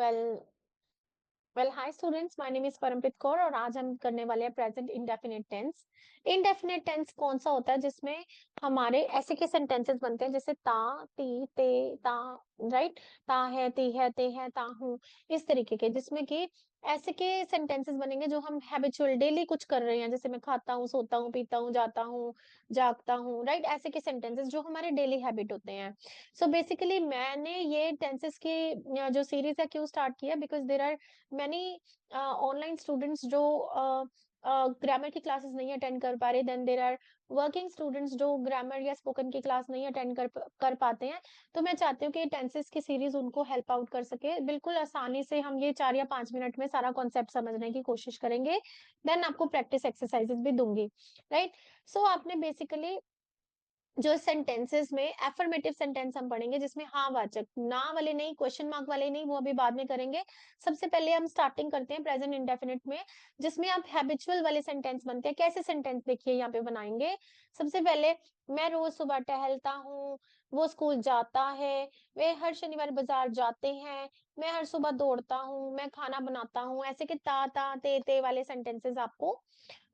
Well hi students, my name is Parampreet Kaur और आज हम करने वाले हैं present indefinite tense. Indefinite tense कौन सा होता है? जिसमें हमारे ऐसे के सेंटेंसेस बनते हैं जैसे ता, ती, ते, ता, राइट। ता है, ती है, ते है, ता हूं, इस तरीके के, जिसमें कि ऐसे के सेंटेंसेस बनेंगे जो हम हैबिचुअल डेली कुछ कर रहे हैं, जैसे मैं खाता हूँ, सोता हूँ, पीता हूँ, जाता हूँ, जागता हूँ, राइट। ऐसे के सेंटेंसेस जो हमारे डेली हैबिट होते हैं। सो बेसिकली मैंने ये टेंसेस की जो सीरीज है क्यों स्टार्ट किया, because there are many online students जो ग्रामर की क्लासेस नहीं अटेंड कर पा रहे, then there are working students जो ग्रामर या स्पोकन की क्लास नहीं अटेंड कर पाते हैं। तो मैं चाहती हूँ कि टेंसेस की सीरीज उनको हेल्प आउट कर सके। बिल्कुल आसानी से हम ये 4 या 5 मिनट में सारा कॉन्सेप्ट समझने की कोशिश करेंगे। देन आपको प्रैक्टिस एक्सरसाइजेस भी दूंगी, राइट। सो आपने बेसिकली जो सेंटेंसेस में एफर्मेटिव सेंटेंस हम पढ़ेंगे, जिसमें हाँ वाचक, ना वाले नहीं, क्वेश्चन मार्क वाले नहीं, वो अभी बाद में करेंगे। सबसे पहले हम स्टार्टिंग करते हैं प्रेजेंट इंडेफिनिट में, जिसमें आप हैबिचुअल वाले सेंटेंस बनते हैं। कैसे सेंटेंस देखिए यहाँ पे बनाएंगे। सबसे पहले, मैं रोज सुबह टहलता हूँ, वो स्कूल जाता है, वे हर शनिवार बाजार जाते हैं, मैं हर सुबह दौड़ता हूँ, मैं खाना बनाता हूँ। ऐसे के ता ते वाले सेंटेंसेस आपको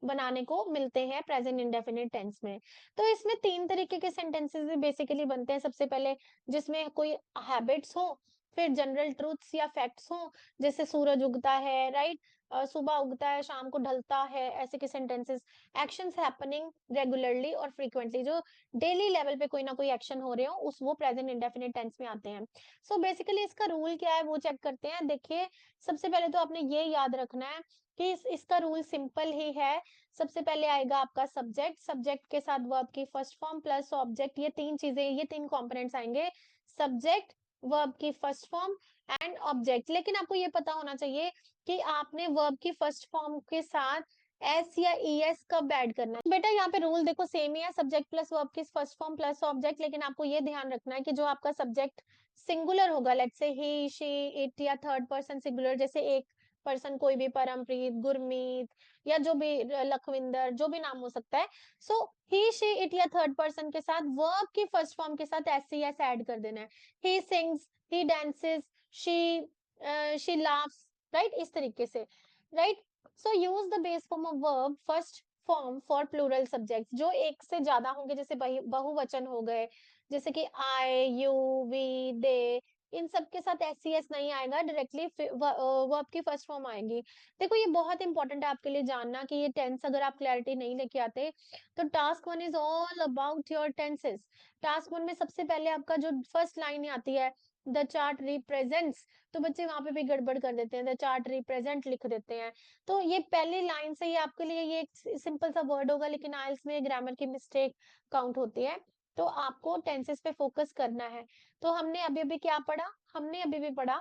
बनाने को मिलते हैं प्रेजेंट इंडेफिनिट टेंस में। तो इसमें 3 तरीके के सेंटेंसेस बेसिकली बनते हैं। सबसे पहले जिसमें कोई हैबिट्स हो, फिर जनरल ट्रूथ्स या फैक्ट्स हो, जैसे सूरज उगता है, राइट, सुबह उगता है, शाम को ढलता है, ऐसे के सेंटेंसेस। एक्शंस हैपनिंग रेगुलरली और फ्रीक्वेंटली, जो डेली लेवल पे कोई ना कोई एक्शन हो रहे हो, उस वो प्रेजेंट इंडेफिनिट टेंस में आते हैं। सो बेसिकली इसका रूल क्या है वो चेक करते हैं। देखिए, सबसे पहले तो आपने ये याद रखना है कि इसका रूल सिंपल ही है। सबसे पहले आएगा आपका सब्जेक्ट, सब्जेक्ट के साथ वर्ब की फर्स्ट फॉर्म प्लस ऑब्जेक्ट, ये 3 चीजें, ये 3 कंपोनेंट्स आएंगे। सब्जेक्ट, वर्ब की फर्स्ट फॉर्म एंड ऑब्जेक्ट। लेकिन आपको ये पता होना चाहिए कि आपने वर्ब की फर्स्ट फॉर्म के साथ एस या ईएस कब ऐड करना है। बेटा यहाँ पे रूल देखो सेम ही है, सब्जेक्ट प्लस वर्ब की फर्स्ट फॉर्म प्लस ऑब्जेक्ट। लेकिन आपको ये ध्यान रखना है कि जो आपका सब्जेक्ट सिंगुलर होगा, let's say he, she, it, या थर्ड पर्सन सिंगुलर, जैसे एक पर्सन कोई भी, परमप्रीत, गुरमीत, या जो भी लखविंदर, जो भी नाम हो सकता है। सो ही, शी, इट या थर्ड पर्सन के साथ वर्ब की फर्स्ट फॉर्म के साथ एस सी एस ऐड कर देना है। He sings, he dances, she laughs, right, इस तरीके से, right. So use the base form of verb first form for plural subjects, जो एक से ज्यादा होंगे, जैसे बहुवचन हो गए, जैसे कि आई, यू, वी, दे, इन सब के साथ एस सी एस नहीं आएगा, डायरेक्टली वर्ब की फर्स्ट फॉर्म आएगी। देखो ये बहुत इंपॉर्टेंट है आपके लिए जानना कि ये टेंस अगर आप क्लैरिटी नहीं लेके आते, तो task 1 is all about your tenses. Task 1 में सबसे पहले आपका जो फर्स्ट लाइन आती है, द चार्ट रिप्रेजेंट्स, तो बच्चे वहां पे भी गड़बड़ कर देते हैं, द चार्ट रिप्रेजेंट लिख देते हैं। तो ये पहली लाइन से ही आपके लिए ये एक सिंपल सा वर्ड होगा, लेकिन आइल्स में ग्रामर की मिस्टेक काउंट होती है। तो आपको टेंसेस पे फोकस करना है। तो हमने अभी अभी क्या पढ़ा? हमने अभी भी पढ़ा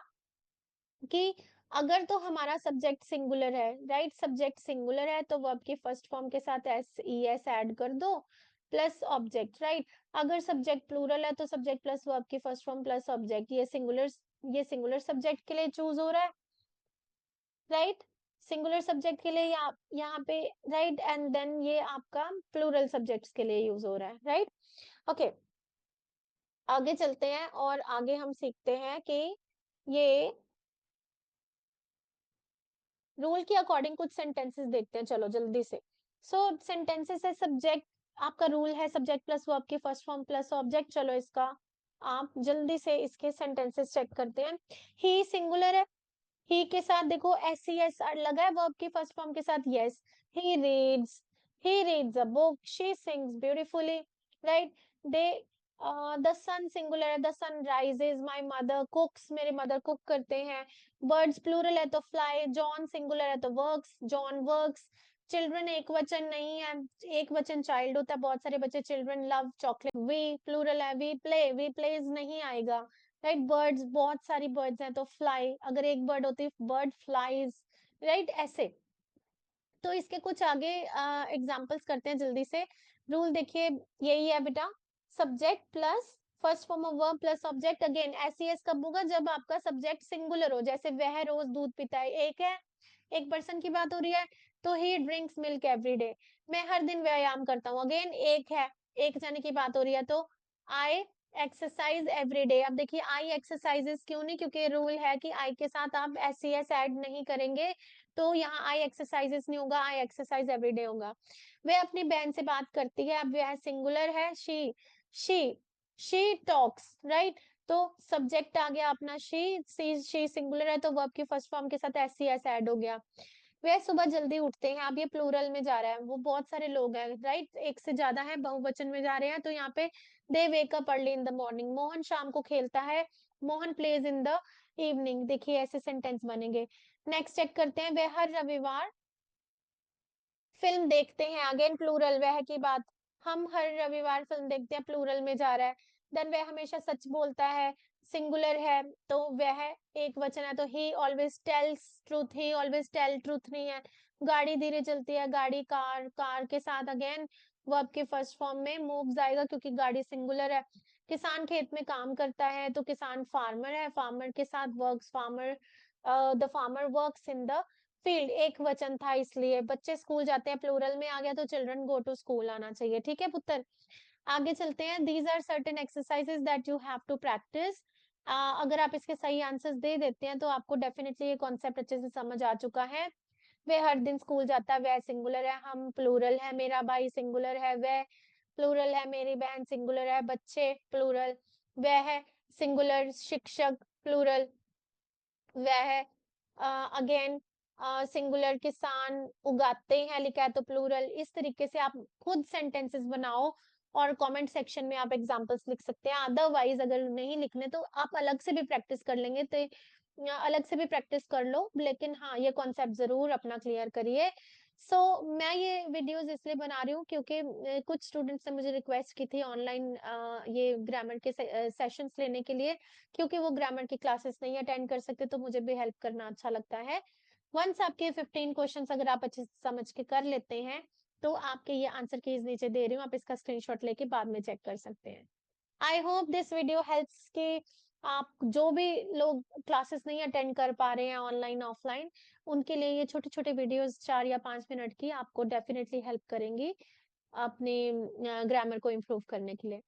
कि अगर तो हमारा सब्जेक्ट सिंगुलर है, राइट, सब्जेक्ट सिंगुलर है, तो वर्ब की फर्स्ट फॉर्म के साथ एस ई एस ऐड कर दो प्लस ऑब्जेक्ट, राइट। अगर सब्जेक्ट प्लूरल है, तो सब्जेक्ट प्लस वर्ब की फर्स्ट फॉर्म प्लस ऑब्जेक्ट। ये सिंगुलर सब्जेक्ट के लिए चूज हो रहा है, राइट, सिंगुलर सब्जेक्ट के लिए यहाँ पे, राइट, एंड देन ये आपका प्लूरल सब्जेक्ट्स के लिए यूज हो रहा है, राइट। ओके, आगे चलते हैं और आगे हम सीखते हैं कि ये रूल के अकॉर्डिंग कुछ सेंटेंसेस देखते हैं, चलो जल्दी से। सो सेंटेंसेस है, सब्जेक्ट, आपका रूल है सब्जेक्ट प्लस वर्ब की फर्स्ट फॉर्म प्लस ऑब्जेक्ट। चलो इसका आप जल्दी से इसके सेंटेंसेस चेक करते हैं। ही सिंगुलर है, ही के साथ देखो एस सी एस लगा है वर्ब की फर्स्ट फॉर्म के साथ, yes. He reads, he reads a book, she sings beautifully, right. They, the sun singular है, the sun rises, my mother cooks, मेरे मदर कुक करते हैं। बर्ड्स प्लूरल है तो फ्लाई, जॉन सिंगुलर है तो वर्क्स, जॉन वर्क्स। चिल्ड्रन एक वचन नहीं है, एक वचन चाइल्ड होता है, बहुत सारे बच्चे, children love chocolate. We plural है, वी प्लेज नहीं आएगा, राइट। बर्ड्स, बहुत सारी बर्ड्स हैं तो फ्लाई, अगर एक बर्ड होती बर्ड फ्लाइज, राइट, ऐसे। तो इसके कुछ आगे एग्जांपल्स करते हैं जल्दी से। रूल देखिए यही है बेटा, subject plus first form of verb plus object. Again SES कब होगा? जब आपका सब्जेक्ट सिंगुलर हो, जैसे वह रोज दूध पीता है, एक है, एक पर्सन की बात हो रही है, तो ही ड्रिंक्स मिल्क एवरी डे, मैं हर दिन व्यायाम करता हूँ, अगेन एक है, एक जने की बात हो रही है, तो आई एक्सरसाइज एवरीडे। अब देखिए आई एक्सरसाइजेस क्यों नहीं, क्योंकि रूल है कि आई के साथ आप एस सी एस ऐड नहीं करेंगे, तो यहाँ आई एक्सरसाइजेस नहीं होगा, आई एक्सरसाइज एवरीडे होगा। वह अपनी बहन से बात करती है, अब वह सिंगुलर है, शी शी टॉक्स, राइट। तो सब्जेक्ट आ गया अपना शी सिंगुलर है, तो वर्ब की फर्स्ट फॉर्म के साथ एस सी एस ऐड हो गया। वह सुबह जल्दी उठते हैं, अब ये प्लूरल में जा रहा है, वो बहुत सारे लोग हैं, राइट, एक से ज्यादा है, बहुवचन में जा रहे हैं, तो यहाँ पे they wake up early in the morning. Mohan शाम को खेलता है, Mohan plays in the evening. देखिए ऐसे सेंटेंस बनेंगे। नेक्स्ट चेक करते हैं, वह हर रविवार फिल्म देखते हैं, अगेन प्लूरल, वह की बात, हम हर रविवार फिल्म देखते हैं, प्लूरल में जा रहा है। देन वह हमेशा सच बोलता है, सिंगुलर है, तो वह एक वचन है, तो he always tells truth, he always tell truth नहीं है। गाड़ी धीरे चलती है, गाड़ी, कार, कार के साथ अगेन वर्ब के फर्स्ट फॉर्म में मूव्स आएगा, क्योंकि गाड़ी सिंगुलर है। किसान खेत में काम करता है, तो किसान फार्मर है, फार्मर के साथ works, farmer, the farmer works in the field, एक वचन था इसलिए। बच्चे स्कूल जाते हैं, प्लूरल में आ गया, तो चिल्ड्रन गो टू स्कूल आना चाहिए, ठीक है पुत्र। आगे चलते हैं, these are certain exercises that you have to practice. अगर आप इसके सही आंसर्स दे देते हैं, तो आपको डेफिनेटली ये कॉन्सेप्ट अच्छे से समझ आ चुका है। वह हर दिन स्कूल जाता है, वह सिंगुलर है, हम प्लूरल है, मेरा भाई सिंगुलर है, वह प्लूरल है, मेरी बहन सिंगुलर है, बच्चे प्लूरल, वह है सिंगुलर, शिक्षक प्लूरल, वह अगेन सिंगुलर, किसान उगाते हैं लिखा है, तो प्लूरल। इस तरीके से आप खुद सेंटेंसेस बनाओ और कमेंट सेक्शन में आप एग्जांपल्स लिख सकते हैं। अदरवाइज अगर नहीं लिखने, तो आप अलग से भी प्रैक्टिस कर लेंगे, तो अलग से भी प्रैक्टिस कर लो, लेकिन हाँ ये कॉन्सेप्ट जरूर अपना क्लियर करिए। मैं ये वीडियोस इसलिए बना रही हूँ, क्योंकि कुछ स्टूडेंट्स ने मुझे रिक्वेस्ट की थी ऑनलाइन ये ग्रामर के सेशंस लेने के लिए, क्योंकि वो ग्रामर की क्लासेस नहीं अटेंड कर सकते, तो मुझे भी हेल्प करना अच्छा लगता है। वंस आपके 15 क्वेश्चंस अगर आप अच्छे से समझ के कर लेते हैं, तो आपके ये आंसर कीज नीचे दे रही हूँ, आप इसका स्क्रीनशॉट लेके बाद में चेक कर सकते हैं। I hope this video helps कि आप जो भी लोग क्लासेस नहीं अटेंड कर पा रहे हैं ऑनलाइन ऑफलाइन, उनके लिए ये छोटे छोटे वीडियोस 4 या 5 मिनट की आपको डेफिनेटली हेल्प करेंगे अपने ग्रामर को इम्प्रूव करने के लिए।